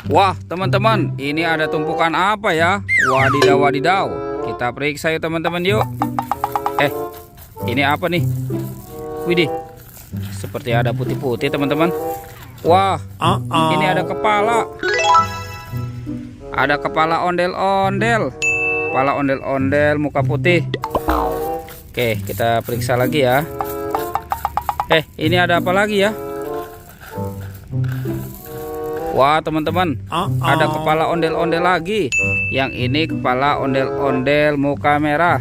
Wah, teman-teman, ini ada tumpukan apa ya? Wadidaw, wadidaw. Kita periksa yuk teman-teman yuk. Ini apa nih? Widih, seperti ada putih-putih teman-teman. Wah, ini ada kepala. Ada kepala ondel-ondel. Kepala ondel-ondel, muka putih. Oke, kita periksa lagi ya. Ini ada apa lagi ya? Wah teman-teman, ada kepala ondel-ondel lagi. Yang ini kepala ondel-ondel muka merah.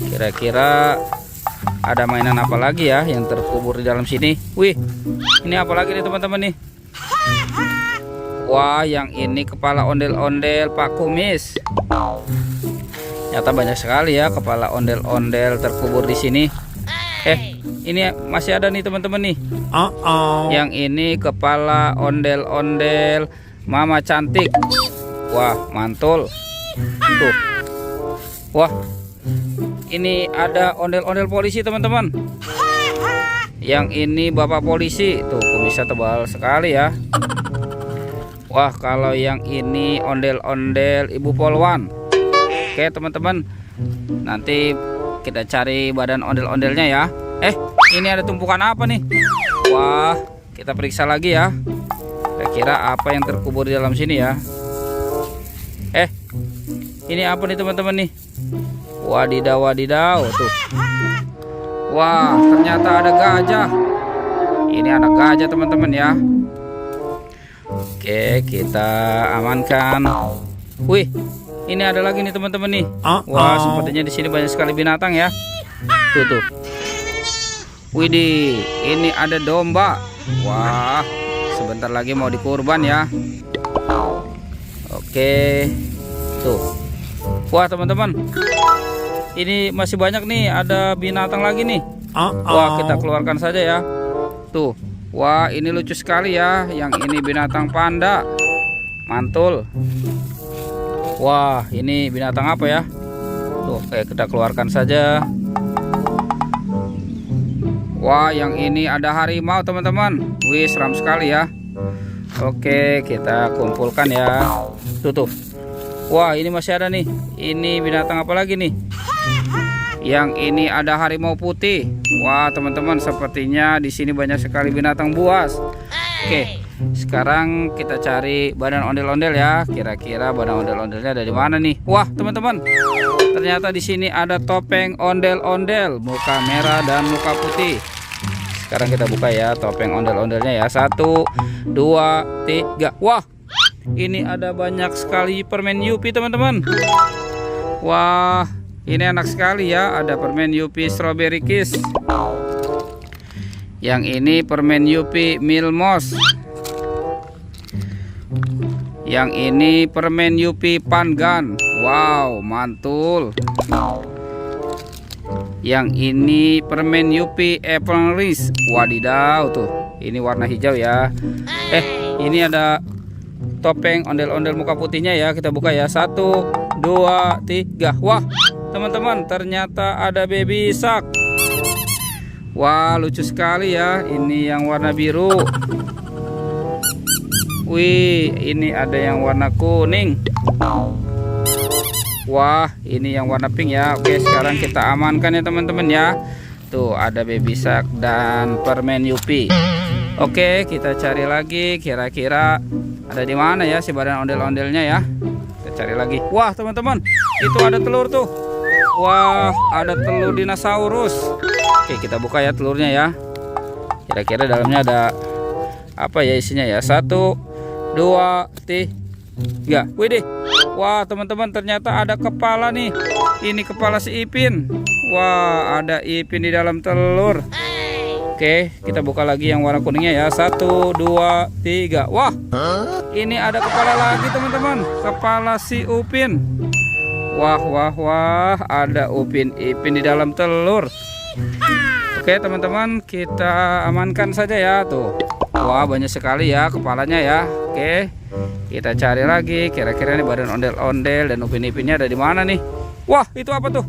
Kira-kira ada mainan apa lagi ya yang terkubur di dalam sini? Wih, ini apa lagi nih teman-teman nih? Wah, yang ini kepala ondel-ondel Pak Kumis. Ternyata banyak sekali ya kepala ondel-ondel terkubur di sini. Ini masih ada nih teman-teman nih. Yang ini kepala ondel-ondel Mama Cantik. Wah, mantul. Tuh. Wah, ini ada ondel-ondel polisi teman-teman. Yang ini Bapak Polisi. Tuh, kumisnya tebal sekali ya. Wah, kalau yang ini ondel-ondel Ibu Polwan. Oke teman-teman, nanti kita cari badan ondel-ondelnya ya. Ini ada tumpukan apa nih? Wah, kita periksa lagi ya. Kira-kira apa yang terkubur di dalam sini ya? Ini apa nih teman-teman nih? Wadidaw, wadidaw tuh. Wah, ternyata ada gajah. Ini anak gajah teman-teman ya. Oke, kita amankan. Wih, ini ada lagi nih teman-teman nih. Wah, sepertinya di sini banyak sekali binatang ya. Tuh. Widih, ini ada domba. Wah, sebentar lagi mau dikurban ya. Oke, tuh. Wah teman-teman, ini masih banyak nih, ada binatang lagi nih. Wah, kita keluarkan saja ya. Tuh, wah ini lucu sekali ya. Yang ini binatang panda, mantul. Wah, ini binatang apa ya? Tuh, kita keluarkan saja. Wah, yang ini ada harimau teman-teman. Wih, seram sekali ya. Oke, kita kumpulkan ya. Tuh. Wah, ini masih ada nih. Ini binatang apa lagi nih? Yang ini ada harimau putih. Wah, teman-teman, sepertinya di sini banyak sekali binatang buas. Oke, sekarang kita cari badan ondel-ondel ya. Kira-kira badan ondel-ondelnya ada di mana nih? Wah, teman-teman, ternyata di sini ada topeng ondel-ondel, muka merah dan muka putih. Sekarang kita buka ya topeng ondel-ondelnya ya. 1, 2, 3. Wah, ini ada banyak sekali permen Yupi teman-teman. Wah, ini enak sekali ya. Ada permen Yupi Strawberry Kiss. Yang ini permen Yupi Milmos. Yang ini permen Yupi Pangan. Wow, mantul. Yang ini permen Yupi Apple Rice. Wadidaw tuh. Ini warna hijau ya. Ini ada topeng ondel-ondel muka putihnya ya. Kita buka ya. 1, 2, 3. Wah, teman-teman, ternyata ada baby shark. Wah, lucu sekali ya. Ini yang warna biru. Wih, ini ada yang warna kuning. Wah, ini yang warna pink ya. Oke, sekarang kita amankan ya teman-teman ya. Tuh, ada baby shark dan permen Yupi. Oke, kita cari lagi. Kira-kira ada di mana ya si badan ondel-ondelnya ya. Kita cari lagi. Wah, teman-teman, itu ada telur tuh. Wah, ada telur dinosaurus. Oke, kita buka ya telurnya ya. Kira-kira dalamnya ada apa ya isinya ya. 1, 2, 3. Widih. Wah, teman-teman, ternyata ada kepala nih. Ini kepala si Ipin. Wah, ada Ipin di dalam telur. Oke, kita buka lagi yang warna kuningnya ya. 1, 2, 3. Wah, ini ada kepala lagi teman-teman. Kepala si Upin. Wah, ada Upin Ipin di dalam telur. Oke teman-teman, kita amankan saja ya. Tuh, wah banyak sekali ya kepalanya ya. Oke, kita cari lagi. Kira-kira ini badan ondel-ondel dan upin-ipinnya ada di mana nih? Wah, itu apa tuh?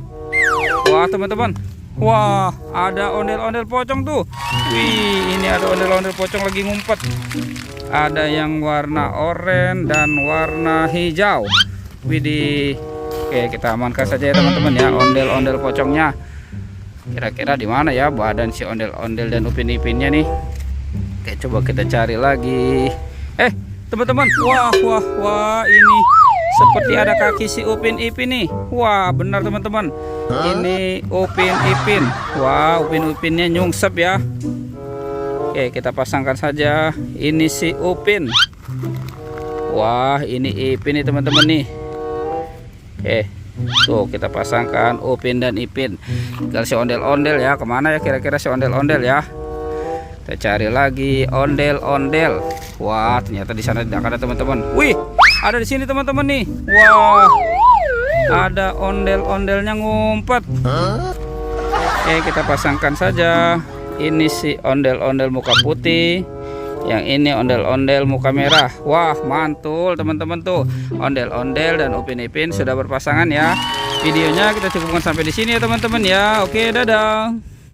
Wah teman-teman, wah ada ondel-ondel pocong tuh. Wih, ini ada ondel-ondel pocong lagi ngumpet. Ada yang warna oranye dan warna hijau. Widih. Oke, kita amankan saja ya teman-teman ya ondel-ondel pocongnya. Kira-kira di mana ya badan si ondel-ondel dan upin-ipinnya nih? Oke, coba kita cari lagi. Teman-teman, wah, ini seperti ada kaki si Upin Ipin nih. Wah, benar teman-teman. Ini Upin Ipin. Wah, Upin Ipinnya nyungsep ya. Oke, kita pasangkan saja. Ini si Upin. Wah, ini Ipin nih teman-teman nih. Oke, tuh kita pasangkan Upin dan Ipin. Tinggal si ondel-ondel ya. Kemana ya kira-kira si ondel-ondel ya? Kita cari lagi ondel-ondel. Wah, ternyata di sana tidak ada teman-teman. Wih, ada di sini teman-teman nih. Wah, ada ondel-ondelnya ngumpet. Oke, kita pasangkan saja. Ini si ondel-ondel muka putih, yang ini ondel-ondel muka merah. Wah, mantul teman-teman tuh. Ondel-ondel dan Upin Ipin sudah berpasangan ya. Videonya kita cukupkan sampai di sini ya teman-teman ya. Oke, dadah.